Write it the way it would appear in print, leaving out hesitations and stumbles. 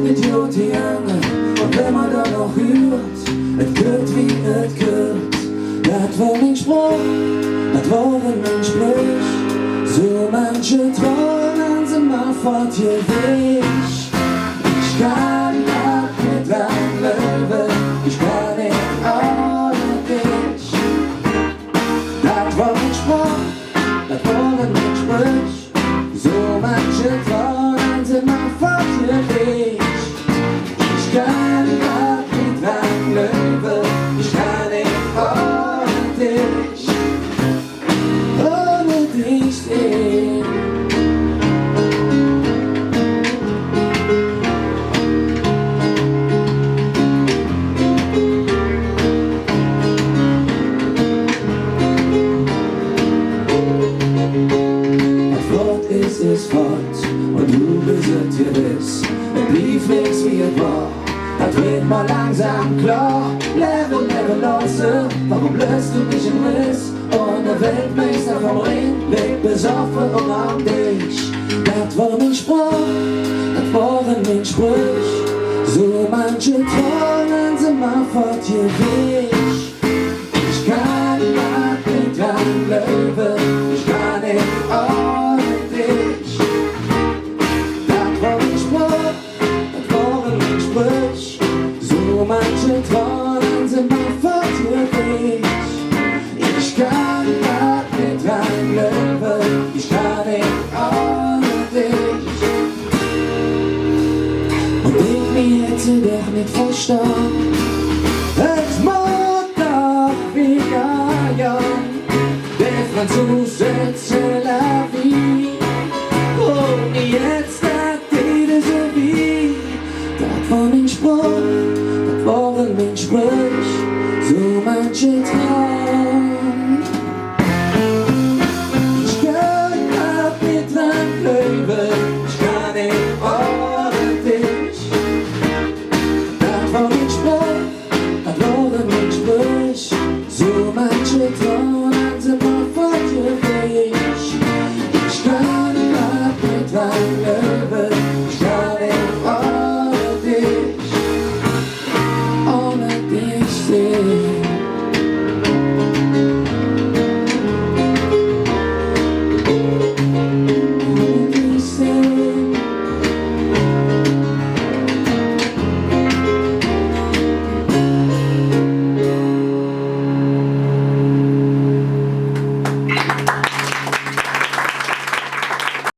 Idioten und wenn man dann noch hört, es geht wie es geht. Das war mein Spruch, das war mein Sprich. So manche Träume sind mal fort hier weg. Ich kann nicht mit deinem Leben, ich kann nicht ohne dich. Das war mein Spruch, das war mein Sprich. So manche Träume sind mal fort hier weg. Ich kann nicht mit deinem Leben, ich kann nicht ohne dich. Ohne dich stehen. Ist fort und du bist gewiss, es lief nix wie es war. Das wird mal langsam klar. Level los, warum löst du mich im Riss? Und der Weltmeister vom Ring legt besoffen um dich. Das war mein Spruch, das waren mein Sprüch. So manche Träume sind mal fort hier weg. Ich kann nicht dran leben, ich kann nicht ohne dich. Das war mein Spruch, das waren mein Sprüch. So manche Träume sind mal fort hier weg. Ich kann nicht dran leben, ich kann nicht ohne dich. Und ich mir hätte doch nicht verstanden, es muss doch wieder jung. Der Franzose, c'est la vie. Und jetzt das geht so wie. Das war mein Spruch, das waren mein Sprüch. So manche Tag.